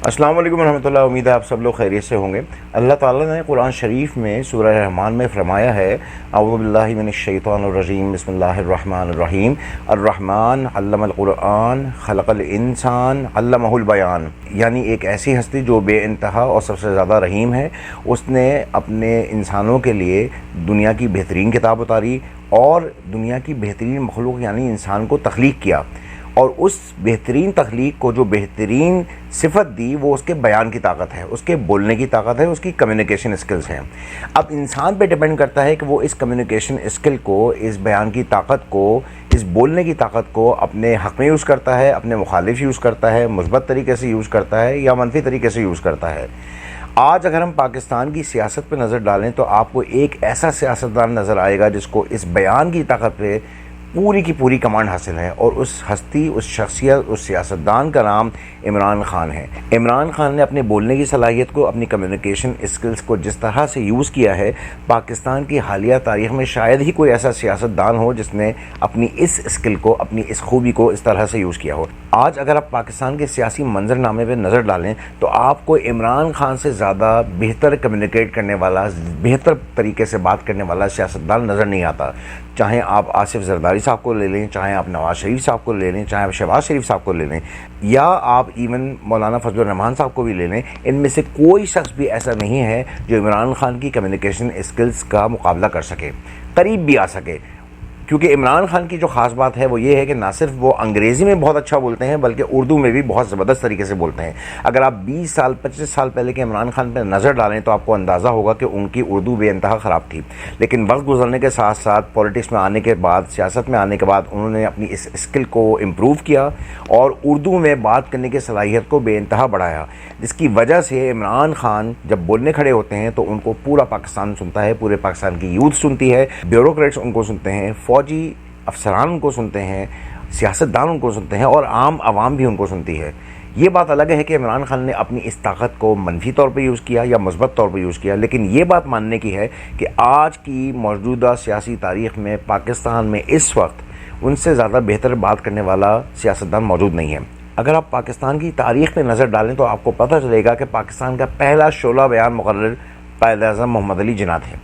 السلام علیکم ورحمۃ اللہ. امید ہے آپ سب لوگ خیریت سے ہوں گے. اللہ تعالیٰ نے قرآن شریف میں سورہ رحمان میں فرمایا ہے اعوذ باللہ من الشیطان الرجیم بسم اللہ الرحمن الرحیم الرحمن علم القرآن خلق الانسان علمہ البیان. یعنی ایک ایسی ہستی جو بے انتہا اور سب سے زیادہ رحیم ہے، اس نے اپنے انسانوں کے لیے دنیا کی بہترین کتاب اتاری اور دنیا کی بہترین مخلوق یعنی انسان کو تخلیق کیا، اور اس بہترین تخلیق کو جو بہترین صفت دی وہ اس کے بیان کی طاقت ہے، اس کے بولنے کی طاقت ہے، اس کی کمیونیکیشن اسکلز ہیں. اب انسان پہ ڈیپینڈ کرتا ہے کہ وہ اس کمیونیکیشن اسکل کو، اس بیان کی طاقت کو، اس بولنے کی طاقت کو اپنے حق میں یوز کرتا ہے، اپنے مخالف یوز کرتا ہے، مثبت طریقے سے یوز کرتا ہے یا منفی طریقے سے یوز کرتا ہے. آج اگر ہم پاکستان کی سیاست پہ نظر ڈالیں تو آپ کو ایک ایسا سیاستدان نظر آئے گا جس کو اس بیان کی طاقت پہ پوری کی پوری کمانڈ حاصل ہے، اور اس ہستی، اس شخصیت، اس سیاستدان کا نام عمران خان ہے. عمران خان نے اپنے بولنے کی صلاحیت کو، اپنی کمیونیکیشن اسکلز کو جس طرح سے یوز کیا ہے، پاکستان کی حالیہ تاریخ میں شاید ہی کوئی ایسا سیاستدان ہو جس نے اپنی اس اسکل کو، اپنی اس خوبی کو اس طرح سے یوز کیا ہو. آج اگر آپ پاکستان کے سیاسی منظرنامے پہ نظر ڈالیں تو آپ کو عمران خان سے زیادہ بہتر کمیونیکیٹ کرنے والا، بہتر طریقے سے بات کرنے والا سیاستدان نظر نہیں آتا. چاہے آپ آصف زرداری صاحب کو لے لیں، چاہے آپ نواز شریف صاحب کو لے لیں، چاہے آپ شہباز شریف صاحب کو لے لیں، یا آپ ایون مولانا فضل الرحمان صاحب کو بھی لے لیں، ان میں سے کوئی شخص بھی ایسا نہیں ہے جو عمران خان کی کمیونیکیشن اسکلز کا مقابلہ کر سکے، قریب بھی آ سکے. کیونکہ عمران خان کی جو خاص بات ہے وہ یہ ہے کہ نہ صرف وہ انگریزی میں بہت اچھا بولتے ہیں بلکہ اردو میں بھی بہت زبردست طریقے سے بولتے ہیں. اگر آپ 20 سال 25 سال پہلے کے عمران خان پہ نظر ڈالیں تو آپ کو اندازہ ہوگا کہ ان کی اردو بے انتہا خراب تھی، لیکن وقت گزرنے کے ساتھ ساتھ پالیٹکس میں آنے کے بعد، سیاست میں آنے کے بعد انہوں نے اپنی اس اسکل کو امپروو کیا اور اردو میں بات کرنے کی صلاحیت کو بے انتہا بڑھایا، جس کی وجہ سے عمران خان جب بولنے کھڑے ہوتے ہیں تو ان کو پورا پاکستان سنتا ہے، پورے پاکستان کی یوتھ سنتی ہے، بیوروکریٹس ان کو سنتے ہیں، فوجی افسران ان کو سنتے ہیں، سیاستدان ان کو سنتے ہیں، اور عام عوام بھی ان کو سنتی ہے. یہ بات الگ ہے کہ عمران خان نے اپنی اس طاقت کو منفی طور پہ یوز کیا یا مثبت طور پہ یوز کیا، لیکن یہ بات ماننے کی ہے کہ آج کی موجودہ سیاسی تاریخ میں پاکستان میں اس وقت ان سے زیادہ بہتر بات کرنے والا سیاستدان موجود نہیں ہے. اگر آپ پاکستان کی تاریخ میں نظر ڈالیں تو آپ کو پتہ چلے گا کہ پاکستان کا پہلا شعلہ بیان مقرر قائد اعظم محمد علی جناح تھے،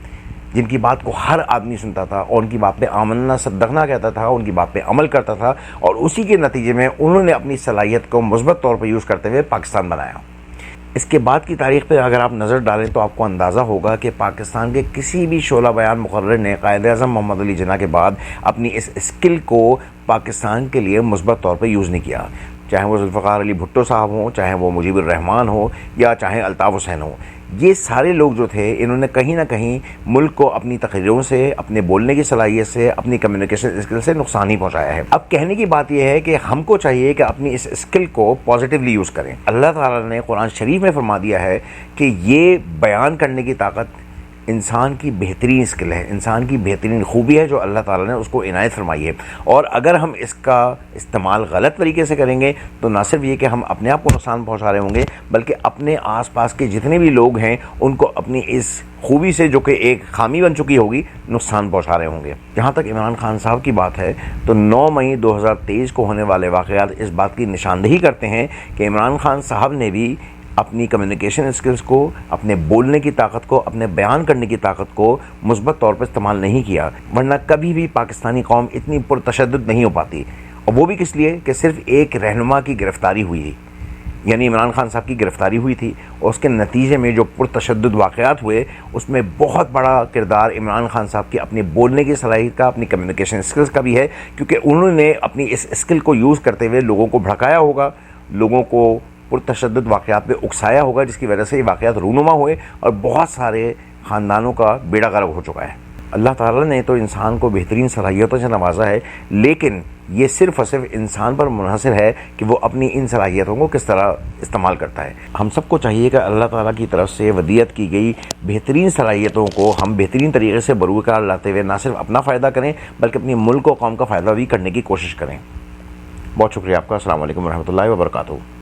جن کی بات کو ہر آدمی سنتا تھا اور ان کی بات پہ آمنا صدقنا کہتا تھا، ان کی بات پہ عمل کرتا تھا، اور اسی کے نتیجے میں انہوں نے اپنی صلاحیت کو مثبت طور پہ یوز کرتے ہوئے پاکستان بنایا. اس کے بعد کی تاریخ پہ اگر آپ نظر ڈالیں تو آپ کو اندازہ ہوگا کہ پاکستان کے کسی بھی شعلہ بیان مقرر نے قائد اعظم محمد علی جناح کے بعد اپنی اس اسکل کو پاکستان کے لیے مثبت طور پہ یوز نہیں کیا. چاہے وہ ذوالفقار علی بھٹو صاحب ہوں، چاہے وہ مجیب الرحمان ہو، یا چاہے الطاف حسین ہو، یہ سارے لوگ جو تھے انہوں نے کہیں نہ کہیں ملک کو اپنی تقریروں سے، اپنے بولنے کی صلاحیت سے، اپنی کمیونیکیشن اسکل سے نقصان ہی پہنچایا ہے. اب کہنے کی بات یہ ہے کہ ہم کو چاہیے کہ اپنی اس اسکل کو پازیٹیولی یوز کریں. اللہ تعالیٰ نے قرآن شریف میں فرما دیا ہے کہ یہ بیان کرنے کی طاقت انسان کی بہترین اسکل ہے، انسان کی بہترین خوبی ہے جو اللہ تعالیٰ نے اس کو عنایت فرمائی ہے. اور اگر ہم اس کا استعمال غلط طریقے سے کریں گے تو نہ صرف یہ کہ ہم اپنے آپ کو نقصان پہنچا رہے ہوں گے بلکہ اپنے آس پاس کے جتنے بھی لوگ ہیں ان کو اپنی اس خوبی سے، جو کہ ایک خامی بن چکی ہوگی، نقصان پہنچا رہے ہوں گے. جہاں تک عمران خان صاحب کی بات ہے تو 9 مئی 2023 کو ہونے والے واقعات اس بات کی نشاندہی کرتے ہیں کہ عمران خان صاحب نے بھی اپنی کمیونیکیشن اسکلز کو، اپنے بولنے کی طاقت کو، اپنے بیان کرنے کی طاقت کو مثبت طور پر استعمال نہیں کیا، ورنہ کبھی بھی پاکستانی قوم اتنی پرتشدد نہیں ہو پاتی. اور وہ بھی کس لیے کہ صرف ایک رہنما کی گرفتاری ہوئی تھی، یعنی عمران خان صاحب کی گرفتاری ہوئی تھی، اور اس کے نتیجے میں جو پرتشدد واقعات ہوئے اس میں بہت بڑا کردار عمران خان صاحب کی اپنے بولنے کی صلاحیت کا، اپنی کمیونیکیشن اسکلز کا بھی ہے، کیونکہ انہوں نے اپنی اس اسکل کو یوز کرتے ہوئے لوگوں کو بھڑکایا ہوگا، لوگوں کو پرتشدد واقعات پہ اکسایا ہوگا، جس کی وجہ سے یہ واقعات رونما ہوئے اور بہت سارے خاندانوں کا بیڑا غرق ہو چکا ہے. اللہ تعالیٰ نے تو انسان کو بہترین صلاحیتوں سے نوازا ہے، لیکن یہ صرف اور صرف انسان پر منحصر ہے کہ وہ اپنی ان صلاحیتوں کو کس طرح استعمال کرتا ہے. ہم سب کو چاہیے کہ اللہ تعالیٰ کی طرف سے ودیعت کی گئی بہترین صلاحیتوں کو ہم بہترین طریقے سے بروکار لاتے ہوئے نہ صرف اپنا فائدہ کریں بلکہ اپنی ملک و قوم کا فائدہ بھی کرنے کی کوشش کریں. بہت شکریہ آپ کا. السلام علیکم ورحمۃ اللہ وبرکاتہ.